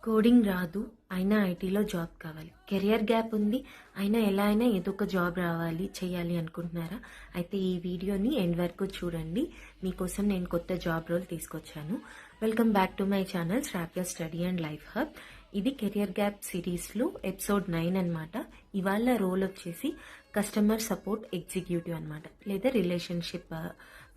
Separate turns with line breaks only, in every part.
Coding రాదు, అయినా ఐటీలో జాబ్ కావాలి. కెరియర్ గ్యాప్ ఉంది, అయినా ఎలా అయినా ఏదో ఒక జాబ్ రావాలి, చేయాలి అనుకుంటున్నారా? అయితే ఈ వీడియోని ఎండ్ వరకు చూడండి. మీకోసం నేను కొత్త జాబ్ రోల్ తీసుకొచ్చాను. Welcome back to my channel Shravya study and life hub. ఇది కెరియర్ గ్యాప్ సిరీస్లో ఎపిసోడ్ 9 అనమాట. ఇవాళ రోల్ వచ్చేసి కస్టమర్ సపోర్ట్ ఎగ్జిక్యూటివ్ అనమాట, లేదా రిలేషన్షిప్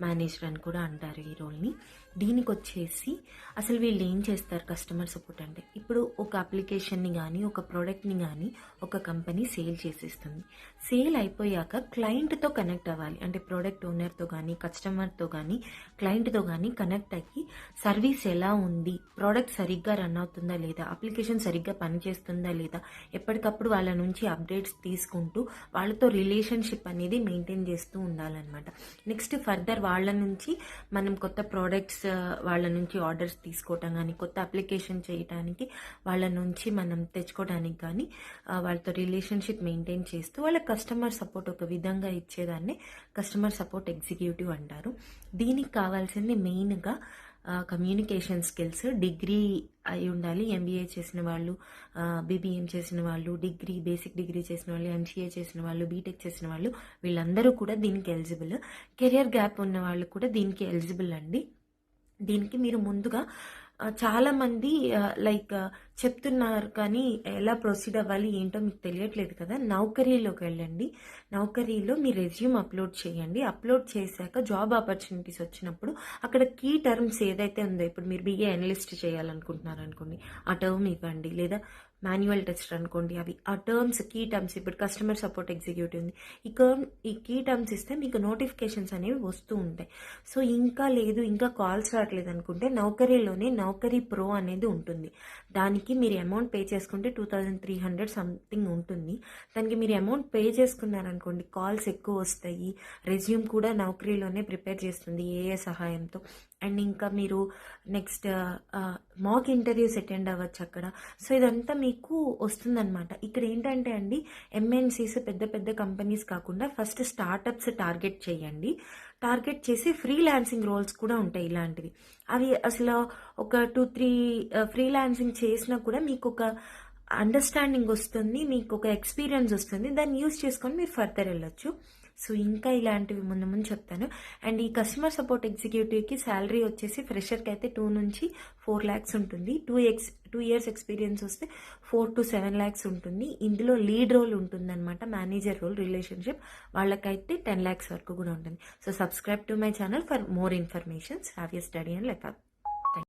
మేనేజర్ అని కూడా అంటారు ఈ రోల్ని. దీనికి వచ్చేసి అసలు వీళ్ళు ఏం చేస్తారు? కస్టమర్ సపోర్ట్ అంటే ఇప్పుడు ఒక అప్లికేషన్ని కానీ ఒక ప్రోడక్ట్ని కానీ ఒక కంపెనీ సేల్ చేసేస్తుంది. సేల్ అయిపోయాక క్లయింట్తో కనెక్ట్ అవ్వాలి. అంటే ప్రోడక్ట్ ఓనర్తో కానీ కస్టమర్తో కానీ క్లయింట్తో కానీ కనెక్ట్ అయ్యి సర్వీస్ ఎలా ఉంది, ప్రోడక్ట్ సరిగ్గా రన్ అవుతుందా లేదా, అప్లికేషన్ సరిగ్గా పనిచేస్తుందా లేదా, ఎప్పటికప్పుడు వాళ్ళ నుంచి అప్డేట్స్ తీసుకుంటూ వాళ్ళతో రిలేషన్షిప్ అనేది మెయింటైన్ చేస్తూ ఉండాలన్నమాట. నెక్స్ట్ ఫర్దర్ వాళ్ళ నుంచి మనం కొత్త ప్రోడక్ట్స్ వాళ్ళ నుంచి ఆర్డర్స్ తీసుకోవటం కానీ, కొత్త అప్లికేషన్ చేయడానికి వాళ్ళ నుంచి మనం తెచ్చుకోవడానికి కానీ వాళ్ళతో రిలేషన్షిప్ మెయింటైన్ చేస్తూ వాళ్ళ కస్టమర్ సపోర్ట్ ఒక విధంగా ఇచ్చేదాన్ని కస్టమర్ సపోర్ట్ ఎగ్జిక్యూటివ్ అంటారు. దీనికి కావాల్సింది మెయిన్గా కమ్యూనికేషన్ స్కిల్స్. డిగ్రీ అయి ఉండాలి. ఎంబీఏ చేసిన వాళ్ళు, బీబీఎం చేసిన వాళ్ళు, బేసిక్ డిగ్రీ చేసిన వాళ్ళు, ఎంసీఏ చేసిన వాళ్ళు, బీటెక్ చేసిన వాళ్ళు, వీళ్ళందరూ కూడా దీనికి ఎలిజిబుల్. కెరియర్ గ్యాప్ ఉన్న వాళ్ళు కూడా దీనికి ఎలిజిబుల్ అండి. దీనికి మీరు ముందుగా చాలా మంది చెప్తున్నారు కానీ ఎలా ప్రొసీడ్ అవ్వాలి ఏంటో మీకు తెలియట్లేదు కదా. నౌకరీలోకి వెళ్ళండి. నౌకరీలో మీ రెజ్యూమ్ అప్లోడ్ చేయండి. అప్లోడ్ చేశాక జాబ్ ఆపర్చునిటీస్ వచ్చినప్పుడు అక్కడ కీ టర్మ్స్ ఏదైతే ఉందో, ఇప్పుడు మీరు బిఏ అనలిస్ట్ చేయాలనుకుంటున్నారు అనుకోండి, ఆ టర్మ్ ఇవ్వండి. లేదా మాన్యువల్ టెస్ట్ అనుకోండి, అవి ఆ టర్మ్స్ కీ టర్మ్స్. ఇప్పుడు కస్టమర్ సపోర్ట్ ఎగ్జిక్యూటివ్ ఉంది, ఈ కీ టర్మ్స్ ఇస్తే మీకు నోటిఫికేషన్స్ అనేవి వస్తూ ఉంటాయి. సో ఇంకా లేదు, ఇంకా కాల్స్ రావట్లేదు అనుకుంటే నౌకరీలోనే నౌకరీ ప్రో అనేది ఉంటుంది. దానికి మీరు అమౌంట్ పే చేసుకుంటే 2300 సంథింగ్ ఉంటుంది. దానికి మీరు అమౌంట్ పే చేసుకున్నారనుకోండి, కాల్స్ ఎక్కువ వస్తాయి. రెజ్యూమ్ కూడా నౌకరీలోనే ప్రిపేర్ చేస్తుంది ఏఏ సహాయంతో. అండ్ ఇంకా మీరు నెక్స్ట్ మాక్ ఇంటర్వ్యూస్ అటెండ్ అవ్వచ్చు అక్కడ. సో ఇదంతా మీకు వస్తుందన్నమాట. ఇక్కడ ఏంటంటే అండి, ఎంఎన్సీస్ పెద్ద పెద్ద కంపెనీస్ కాకుండా ఫస్ట్ స్టార్టప్స్ టార్గెట్ చేయండి. టార్గెట్ చేసి ఫ్రీలాన్సింగ్ రోల్స్ కూడా ఉంటాయి ఇలాంటివి. అవి అసలు ఒక 2-3 ఫ్రీలాన్సింగ్ చేసినా కూడా మీకు ఒక అండర్స్టాండింగ్ వస్తుంది, మీకు ఒక ఎక్స్పీరియన్స్ వస్తుంది. దాన్ని యూజ్ చేసుకొని మీరు ఫర్దర్ వెళ్ళొచ్చు. సో ఇంకా ఇలాంటివి ముందు ముందు చెప్తాను. అండ్ ఈ కస్టమర్ సపోర్ట్ ఎగ్జిక్యూటివ్కి శాలరీ వచ్చేసి ఫ్రెషర్కి అయితే 2 నుంచి 4 lakhs ఉంటుంది. 2 years ఎక్స్పీరియన్స్ వస్తే 4 to 7 lakhs ఉంటుంది. ఇందులో లీడ్ రోల్ ఉంటుందన్నమాట, మేనేజర్ రోల్ రిలేషన్షిప్, వాళ్ళకైతే 10 lakhs వరకు కూడా ఉంటుంది. So subscribe to my channel for more information. Shravya study and life.